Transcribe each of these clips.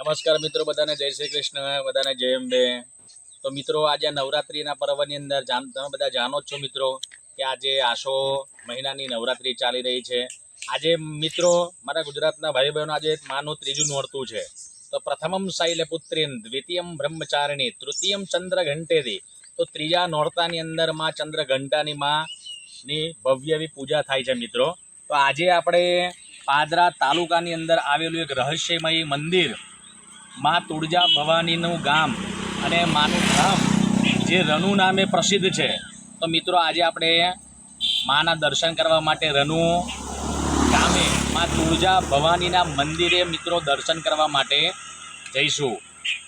નમસ્કાર મિત્રો, બધાને જય શ્રી કૃષ્ણ, બધાને જય અંબે। તો મિત્રો, આજે નવરાત્રિના પર્વની અંદર તમે બધા જાણો જ છો મિત્રો કે આજે આસો મહિનાની નવરાત્રિ ચાલી રહી છે। આજે મિત્રો મારા ગુજરાતના ભાઈ બહેનો આજે માનું ત્રીજું નોરતું છે। તો પ્રથમમ શૈલપુત્રીન, દ્વિતીયમ બ્રહ્મચારિણી, તૃતીયમ ચંદ્ર ઘંટેથી। તો ત્રીજા નોરતાની અંદર માં ચંદ્ર ઘંટાની માની ભવ્ય એવી પૂજા થાય છે મિત્રો। તો આજે આપણે પાદરા તાલુકાની અંદર આવેલું એક રહસ્યમય મંદિર માં તુળજા ભવાનીનું ગામ અને માનું ધામ જે રનુ નામે પ્રસિદ્ધ છે। તો મિત્રો આજે આપણે માના દર્શન કરવા માટે રનુ ગામે માં તુળજા ભવાનીના મંદિરે મિત્રો દર્શન કરવા માટે જઈશું।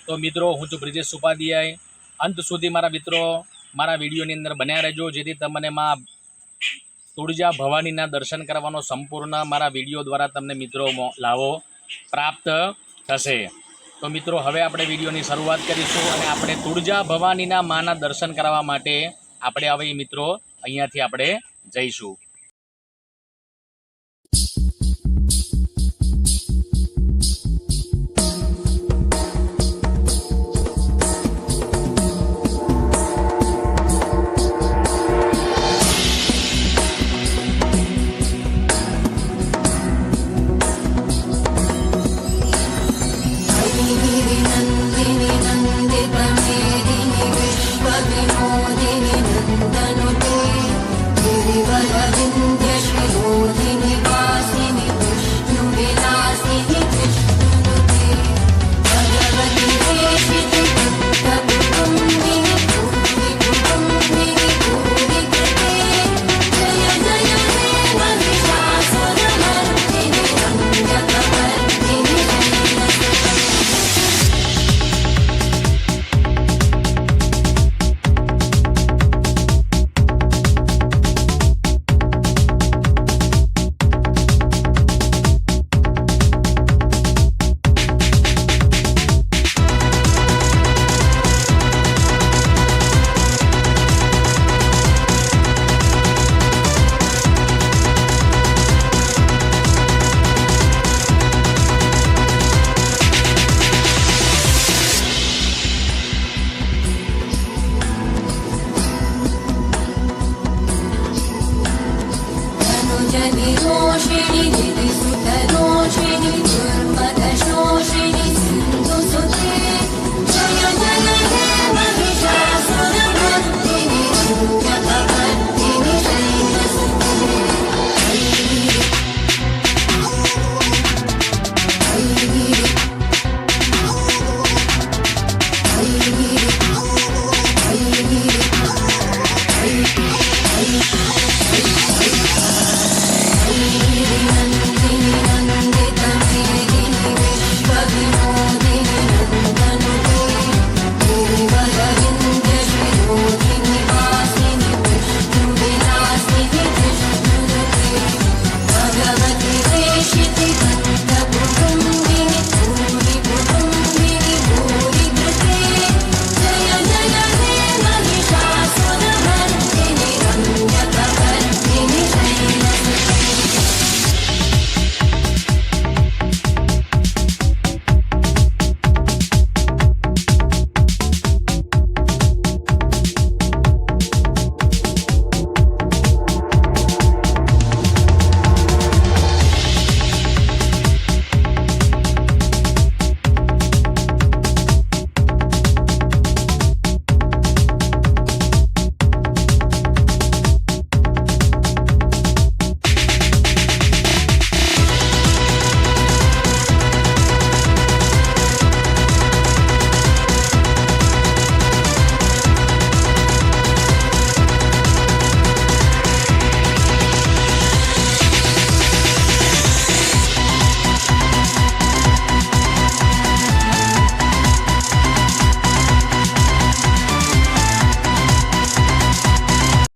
તો મિત્રો, હું છું બ્રિજેશ ઉપાધ્યાય। અંત સુધી મારા મિત્રો મારા વિડીયોની અંદર બન્યા રહેજો, જેથી તમને માં તુળજા ભવાનીના દર્શન કરવાનો સંપૂર્ણ મારા વિડીયો દ્વારા તમને મિત્રો લાભો પ્રાપ્ત થશે। તો મિત્રો, હવે આપણે વિડીયોની શરૂઆત કરીશું અને આપણે તુળજા ભવાનીના માના દર્શન કરવા માટે આપણે હવે મિત્રો અહીંયાથી આપણે જઈશું।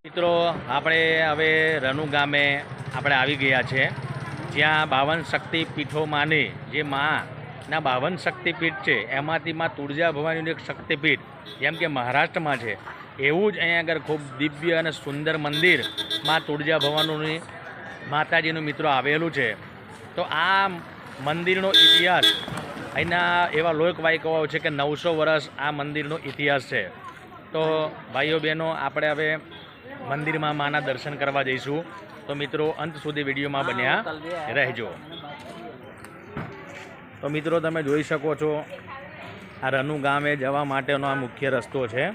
મિત્રો, આપણે હવે રનુ ગામે આપણે આવી ગયા છે, જ્યાં 52 શક્તિપીઠોમાંની જે માના 52 શક્તિપીઠ છે એમાંથી માં તુળજા ભવાનીનું એક શક્તિપીઠ જેમ કે મહારાષ્ટ્રમાં છે, એવું જ અહીંયા આગળ ખૂબ દિવ્ય અને સુંદર મંદિર માં તુળજા ભવાનીની માતાજીનું મિત્રો આવેલું છે। તો આ મંદિરનો ઇતિહાસ અહીંના એવા લોકવાયકાઓ છે કે 900 વર્ષ આ મંદિરનો ઇતિહાસ છે. તો ભાઈઓ બહેનો આપણે હવે મંદિરમાં માના દર્શન કરવા જઈશું. તો મિત્રો અંત સુધી વિડીયોમાં બન્યા રહેજો. તો મિત્રો તમે જોઈ શકો છો આ રનુ ગામે જવા માટેનો આ મુખ્ય રસ્તો છે.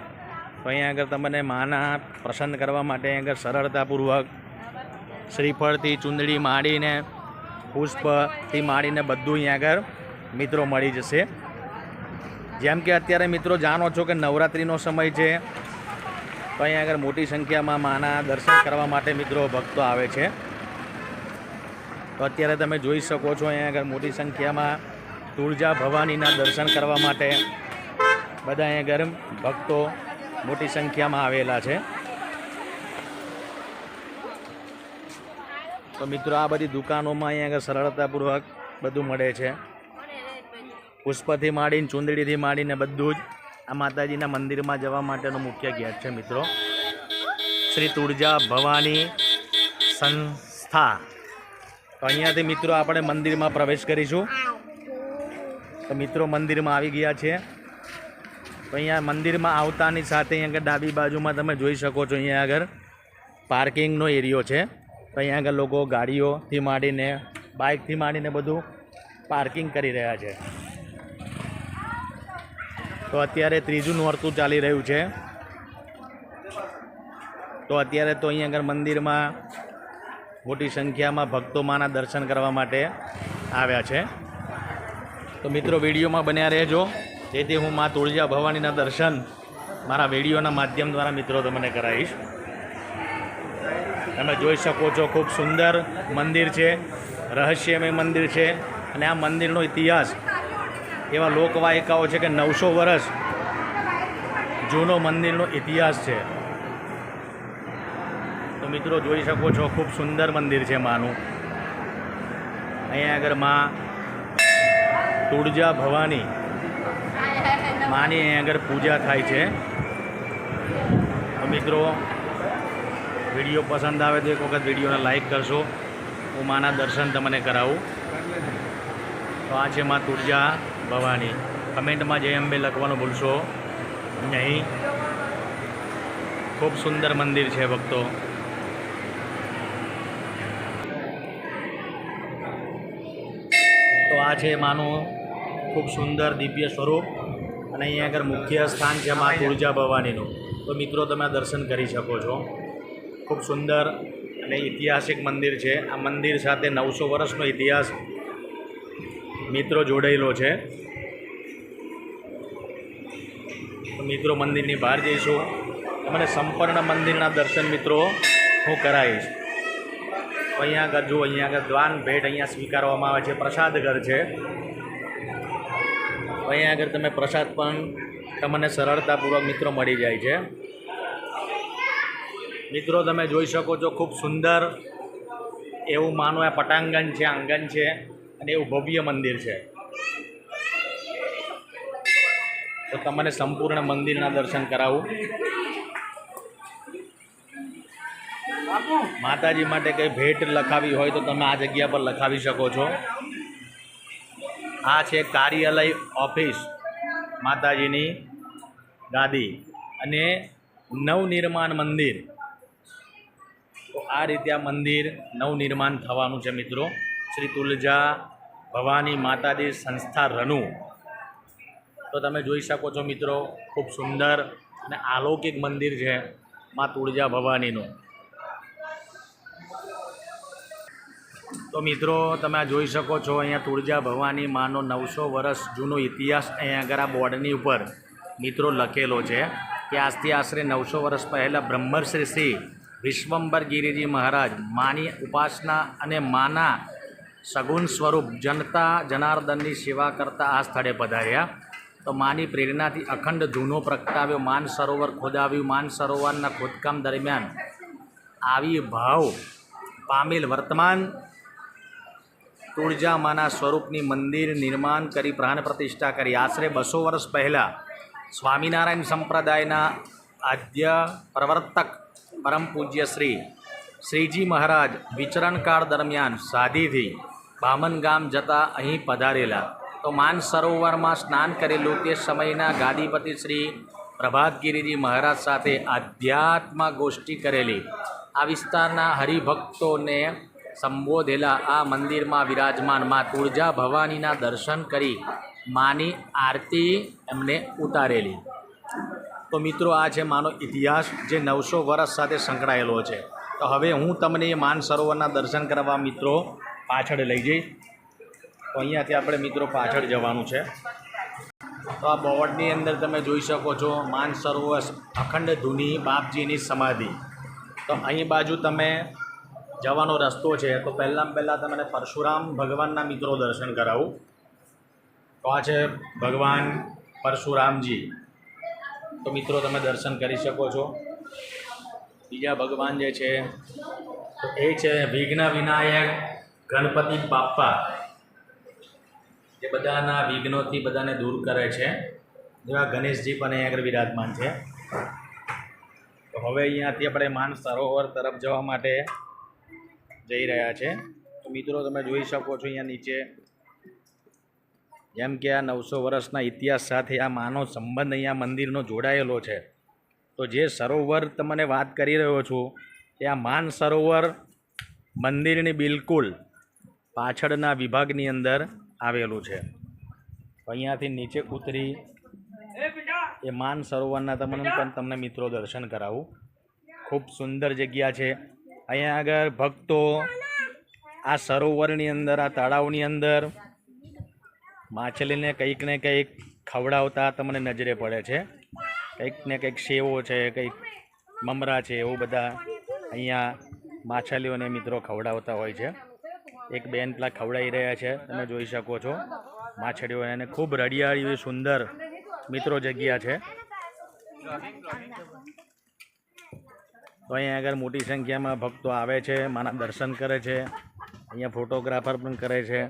તો અહીંયા આગળ તમને માના પ્રસન્ન કરવા માટે અહીં આગળ સરળતાપૂર્વક શ્રીફળથી ચૂંદડી માંડીને પુષ્પથી માંડીને બધું અહીંયા આગળ મિત્રો મળી જશે. જેમ કે અત્યારે મિત્રો જાણો છો કે નવરાત્રિનો સમય છે. તો અહીંયા આગળ મોટી સંખ્યામાં માના દર્શન કરવા માટે મિત્રો ભક્તો આવે છે. તો અત્યારે તમે જોઈ શકો છો અહીંયા આગળ મોટી સંખ્યામાં તુળજા ભવાનીના દર્શન કરવા માટે બધા અહીંયા આગળ ભક્તો મોટી સંખ્યામાં આવેલા છે. તો મિત્રો આ બધી દુકાનોમાં અહીંયા આગળ સરળતાપૂર્વક બધું મળે છે. પુષ્પથી માંડીને ચૂંદડીથી માંડીને બધું જ આ માતાજીના મંદિરમાં જવા માટેનો મુખ્ય ગેટ છે મિત્રો. શ્રી તુળજા ભવાની સંસ્થા. તો અહીંયાથી મિત્રો આપણે મંદિરમાં પ્રવેશ કરીશું. તો મિત્રો મંદિરમાં આવી ગયા છે. તો અહીંયા મંદિરમાં આવતાની સાથે અહીંયા આગળ ડાબી બાજુમાં તમે જોઈ શકો છો અહીંયા આગળ પાર્કિંગનો એરિયો છે. તો અહીંયા આગળ લોકો ગાડીઓથી માંડીને બાઇકથી માંડીને બધું પાર્કિંગ કરી રહ્યા છે. તો અત્યારે ત્રીજું નોરતું ચાલી રહ્યું છે. તો અત્યારે તો અહીંયા આગળ મંદિરમાં મોટી સંખ્યામાં ભક્તો માના દર્શન કરવા માટે આવ્યા છે. તો મિત્રો વિડીયોમાં બન્યા રહેજો, જેથી હું મા તુળજા ભવાનીના દર્શન મારા વિડીયોના માધ્યમ દ્વારા મિત્રો તમને કરાવીશ. તમે જોઈ શકો છો ખૂબ સુંદર મંદિર છે, રહસ્યમય મંદિર છે. અને આ મંદિરનો ઇતિહાસ એવા લોકવાયકાઓ છે કે 900 વર્ષ જૂનો મંદિરનો ઇતિહાસ છે. તો મિત્રો જોઈ શકો છો ખૂબ સુંદર મંદિર છે માનું. અહીંયા આગળ મા તુળજા ભવાની માની અહીંયા આગળ પૂજા થાય છે. તો મિત્રો વિડીયો પસંદ આવે તો એક વખત વિડીયોને લાઈક કરશો. હું માના દર્શન તમને કરાવું. તો આ છે મા તુળજા ભવાની. કમેન્ટમાં જય અંબે લખવાનું ભૂલશો નહીં. ખૂબ સુંદર મંદિર છે ભક્તો. તો આ છે માનું ખૂબ સુંદર દિવ્ય સ્વરૂપ. અને અહીંયા આગળ મુખ્ય સ્થાન છે મા તુળજા ભવાનીનું. તો મિત્રો તમે દર્શન કરી શકો છો. ખૂબ સુંદર અને ઐતિહાસિક મંદિર છે. આ મંદિર સાથે 900 વર્ષનો ઇતિહાસ મિત્રો જોડાયેલો છે. તો મિત્રો મંદિરની બહાર જઈશું, તમને સંપૂર્ણ મંદિરના દર્શન મિત્રો હું કરાવીશ. તો અહીંયા આગળ જો અહીંયા આગળ દ્વાન ભેટ અહીંયા સ્વીકારવામાં આવે છે. પ્રસાદ ઘર છે. તો અહીંયા આગળ તમે પ્રસાદ પણ તમને સરળતાપૂર્વક મિત્રો મળી જાય છે. મિત્રો તમે જોઈ શકો છો ખૂબ સુંદર એવું માનો આ પટાંગણ છે, આંગણ છે અને એવું ભવ્ય મંદિર છે. તો તમને સંપૂર્ણ મંદિરના દર્શન કરાવું. માતાજી માટે કંઈ ભેટ લખાવી હોય તો તમે આ જગ્યા પર લખાવી શકો છો. આ છે કાર્યાલય ઓફિસ માતાજીની ગાદી અને નવનિર્માણ મંદિર. તો આ રીતે આ મંદિર નવનિર્માણ થવાનું છે મિત્રો. શ્રી તુળજા ભવાની માતાજી સંસ્થા રનુ. તો તમે જોઈ શકો છો મિત્રો ખૂબ સુંદર અને અલૌકિક મંદિર છે મા તુળજા ભવાનીનું. તો મિત્રો તમે આ જોઈ શકો છો અહીંયા તુળજા ભવાની માનો 900 વર્ષ જૂનો ઇતિહાસ અહીંયા આગળ આ બોર્ડની ઉપર મિત્રો લખેલો છે કે આજથી આશરે 900 વર્ષ પહેલાં બ્રહ્મર્ષિ શ્રી વિશ્વંભર ગિરિજી મહારાજ માની ઉપાસના અને માના સગુણ સ્વરૂપ જનાર્દનની સેવા કરતા આ સ્થળે પધાર્યા. તો માની પ્રેરણાથી અખંડ ધૂનો પ્રગટાવ્યો, માન સરોવર ખોદાવ્યું. માન સરોવરના ખોદકામ દરમિયાન આવી ભાવ પામેલ વર્તમાન તુળજા માના સ્વરૂપની મંદિર નિર્માણ કરી પ્રાણ પ્રતિષ્ઠા કરી. આશરે 200 વર્ષ પહેલાં સ્વામિનારાયણ સંપ્રદાયના આદ્ય પ્રવર્તક પરમ પૂજ્ય શ્રીજી મહારાજ વિચરણકાળ દરમિયાન સાધીથી બામન ગામ જતા અહીં પધારેલા. તો માન સરોવરમાં સ્નાન કરેલું તે સમયના ગાદીપતિ શ્રી પ્રભાતગીરીજી મહારાજ સાથે આધ્યાત્મ ગોષ્ઠી કરેલી. આ વિસ્તારના હરિભક્તોને સંબોધેલા આ મંદિરમાં વિરાજમાન મા તુળજા ભવાનીના દર્શન કરી માની આરતી એમને ઉતારેલી. તો મિત્રો આ છે માનો ઇતિહાસ જે 900 વર્ષ સાથે સંકળાયેલો છે. તો હવે હું તમને એ માન સરોવરના દર્શન કરવા મિત્રો પાછળ લઈ જઈશ. તો અહીંયાથી આપણે મિત્રો પાછળ જવાનું છે. તો આ બોર્ડની અંદર તમે જોઈ શકો છો માન સરોવર અખંડ ધૂની બાપજીની સમાધિ. તો અહીં બાજુ તમે જવાનો રસ્તો છે. તો પહેલાં તમને પરશુરામ ભગવાનના મિત્રો દર્શન કરાવું. તો આ છે ભગવાન પરશુરામજી. તો મિત્રો તમે દર્શન કરી શકો છો. બીજા ભગવાન જે છે તો એ છે વિઘ્ન વિનાયક ગણપતિ બાપ્પા, જે બધાના વિઘ્નોથી બધાને દૂર કરે છે. જેવા ગણેશજી પણ અહીં આગળ વિરાજમાન છે. તો હવે અહીંયાથી આપણે માન સરોવર તરફ જવા માટે જઈ રહ્યા છે. તો મિત્રો તમે જોઈ શકો છો અહીંયા નીચે જેમ કે આ 900 વર્ષના ઇતિહાસ સાથે આ માનો સંબંધ અહીંયા મંદિરનો જોડાયેલો છે. તો જે સરોવર તમને વાત કરી રહ્યો છું તે આ માન સરોવર મંદિરની બિલકુલ પાછળના વિભાગની અંદર આવેલું છે. તો અહીંયાથી નીચે ઉતરી એ માન સરોવરના તમને મિત્રો દર્શન કરાવું. ખૂબ સુંદર જગ્યા છે. અહીંયા આગળ ભક્તો આ સરોવરની અંદર આ તળાવની અંદર માછલીને કંઈક ને કંઈક ખવડાવતા તમને નજરે પડે છે. કંઈક ને કંઈક સેવો છે, કંઈક મમરા છે, એવું બધા અહીંયા માછલીઓને મિત્રો ખવડાવતા હોય છે. એક બેન પેલા ખવડાવી રહ્યા છે, તમે જોઈ શકો છો માછલીઓ. અને ખૂબ રડિયાળી એવી સુંદર મિત્રો જગ્યા છે. તો અહીંયા આગળ મોટી સંખ્યામાં ભક્તો આવે છે, માના દર્શન કરે છે. અહીંયા ફોટોગ્રાફર પણ કરે છે,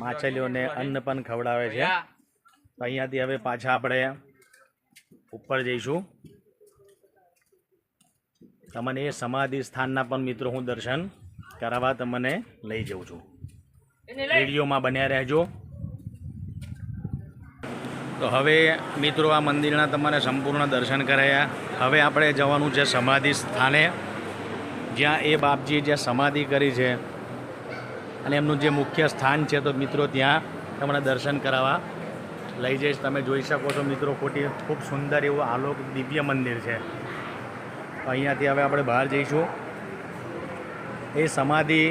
માછલીઓને અન્ન પણ ખવડાવે છે. તો અહીંયાથી હવે પાછા આપણે ઉપર જઈશું. તમને એ સમાધિ સ્થાનના પણ મિત્રો હું દર્શન કરાવવા તમને લઈ જાઉં છું. વિડીયોમાં બન્યા રહેજો. તો હવે મિત્રો આ મંદિરના તમને સંપૂર્ણ દર્શન કરાયા. હવે આપણે જવાનું છે સમાધિ સ્થાને, જ્યાં એ બાપજીએ જ્યાં સમાધિ કરી છે અને એમનું જે મુખ્ય સ્થાન છે. તો મિત્રો ત્યાં તમને દર્શન કરાવવા લઈ જઈશ. તમે જોઈ શકો છો મિત્રો ખૂબ સુંદર એવું આલોક દિવ્ય મંદિર છે. અહીંયાથી હવે આપણે બહાર જઈશું. એ સમાધિ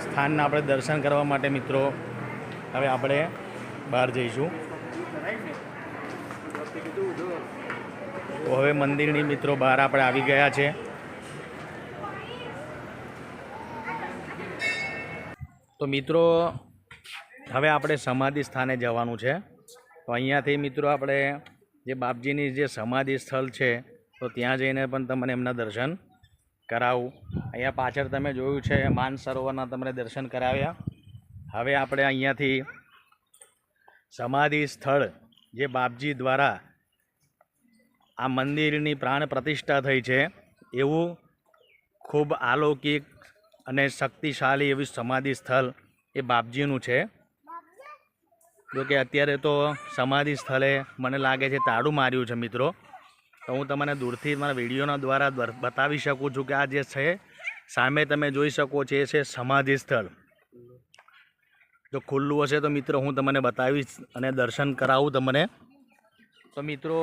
સ્થાનના આપણે દર્શન કરવા માટે મિત્રો હવે આપણે બહાર જઈશું. તો હવે મંદિરની મિત્રો બહાર આપણે આવી ગયા છે. તો મિત્રો હવે આપણે સમાધિ સ્થાને જવાનું છે. તો અહીંયાથી મિત્રો આપણે જે બાપજીની જે સમાધિ સ્થળ છે તો ત્યાં જઈને પણ તમને એમના દર્શન કરાવું. અહીંયા પાછળ તમે જોયું છે માન સરોવરના તમને દર્શન કરાવ્યા. હવે આપણે અહીંયાથી સમાધિ સ્થળ જે બાપજી દ્વારા આ મંદિરની પ્રાણ પ્રતિષ્ઠા થઈ છે એવું ખૂબ અલૌકિક અને શક્તિશાળી એવી સમાધિ સ્થળ એ બાપજીનું છે. જોકે અત્યારે તો સમાધિ સ્થળે મને લાગે છે તાળું માર્યું છે મિત્રો. તો હું તમને દૂરથી મારા વિડીયોના દ્વારા બતાવી શકું છું કે આ જે છે સામે તમે જોઈ શકો છો એ છે સમાધિ સ્થળ. જો ખુલ્લું હશે તો મિત્રો હું તમને બતાવીશ અને દર્શન કરાવું તમને. તો મિત્રો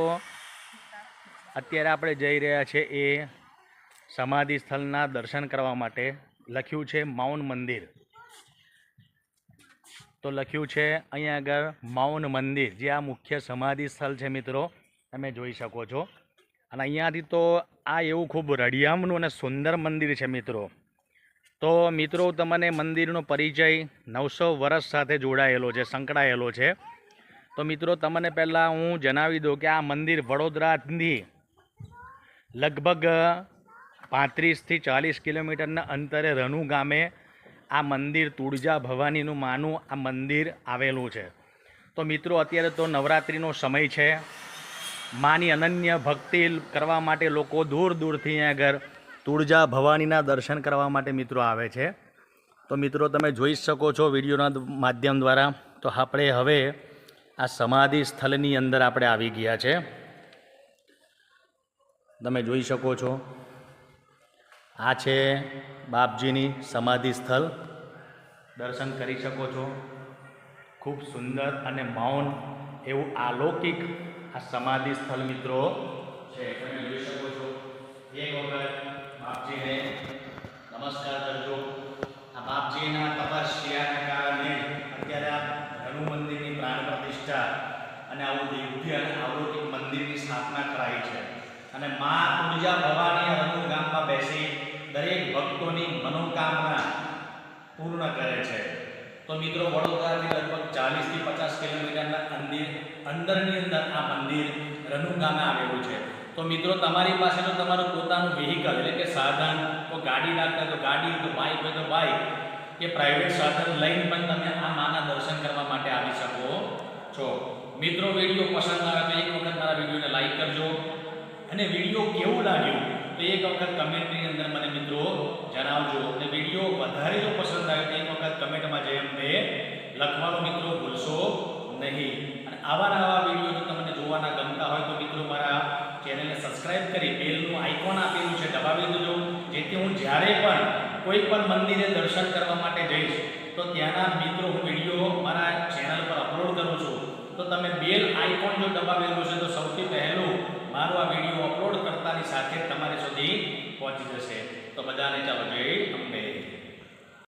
અત્યારે આપણે જઈ રહ્યા છે એ સમાધિ સ્થળના દર્શન કરવા માટે. લખ્યું છે મૌન મંદિર. તો લખ્યું છે અહીંયા આગળ મૌન મંદિર, જે આ મુખ્ય સમાધિ સ્થળ છે મિત્રો તમે જોઈ શકો છો. અને અહીંયાથી તો આ એવું ખૂબ રળિયામણું અને સુંદર મંદિર છે મિત્રો. તો મિત્રો તમને મંદિરનો પરિચય 900 વર્ષ સાથે જોડાયેલો છે, સંકળાયેલો છે. તો મિત્રો તમને પહેલાં હું જણાવી દઉં કે આ મંદિર વડોદરાથી લગભગ 35 થી 40 કિલોમીટરના અંતરે રનુ ગામે આ મંદિર તુળજા ભવાનીનું માનું આ મંદિર આવેલું છે. તો મિત્રો અત્યારે તો નવરાત્રિનો સમય છે. માની અનન્ય ભક્તિ કરવા માટે લોકો દૂર દૂરથી અહીંયા આગળ તુળજા ભવાનીના દર્શન કરવા માટે મિત્રો આવે છે. તો મિત્રો તમે જોઈ શકો છો વિડીયોના માધ્યમ દ્વારા તો આપણે હવે આ સમાધિ સ્થળની અંદર આપણે આવી ગયા છે. તમે જોઈ શકો છો આ છે બાપજીની સમાધિ સ્થળ. દર્શન કરી શકો છો. ખૂબ સુંદર અને મૌન એવું અલૌકિક આ સમાધિ સ્થળ મિત્રો છે. તમે જોઈ શકો છો. એક વખત બાપજીને નમસ્કાર કરજો. આ બાપજીના તપસ્યાના કારણે અત્યારે આ ધનુ મંદિરની પ્રાણ પ્રતિષ્ઠા અને આવું દિવ્ય અને અલૌકિક મંદિરની સ્થાપના કરાઈ છે. અને મા તુલજા ભવાની રનુ ગામમાં બેસી દરેક ભક્તોની મનોકામના પૂર્ણ કરે છે. તો મિત્રો વડોદરાથી લગભગ 40 થી 50 કિલોમીટરના અંદરની અંદર આ મંદિર રનુ ગામે આવેલું છે. તો મિત્રો તમારી પાસે જો તમારું પોતાનું વ્હીકલ એટલે કે સાધન, તો ગાડી રાખતા તો ગાડી, તો બાઇક હોય તો બાઇક કે પ્રાઇવેટ સાધન લઈને પણ તમે આ માના દર્શન કરવા માટે આવી શકો છો. મિત્રો વિડીયો પસંદ આવે તો એક વખત મારા વિડીયોને લાઈક કરજો અને વિડીયો કેવું લાગ્યું તો એક વખત કમેન્ટની અંદર મને મિત્રો જણાવજો. અને વિડીયો વધારે જો પસંદ આવે તો એક વખત કમેન્ટમાં જય અંબે લખવાનું મિત્રો ભૂલશો નહીં. અને આવા નવા વિડીયો જો તમને જોવાના ગમતા હોય તો મિત્રો મારા ચેનલને સબસ્ક્રાઇબ કરી બેલનું આઇકોન આપેલું છે દબાવી દેજો, જેથી હું જ્યારે પણ કોઈ પણ મંદિરે દર્શન કરવા માટે જઈશ તો ત્યાંના મિત્રો હું વિડીયો મારા ચેનલ પર અપલોડ કરું છું. તો તમે બેલ આઇકોન જો દબાવેલું છે તો સૌથી પહેલું મારું આ વિડીયો અપલોડ કરતાની સાથે તમારી સુધી પહોંચી જશે. તો બધાને ચાલો જય અંબે.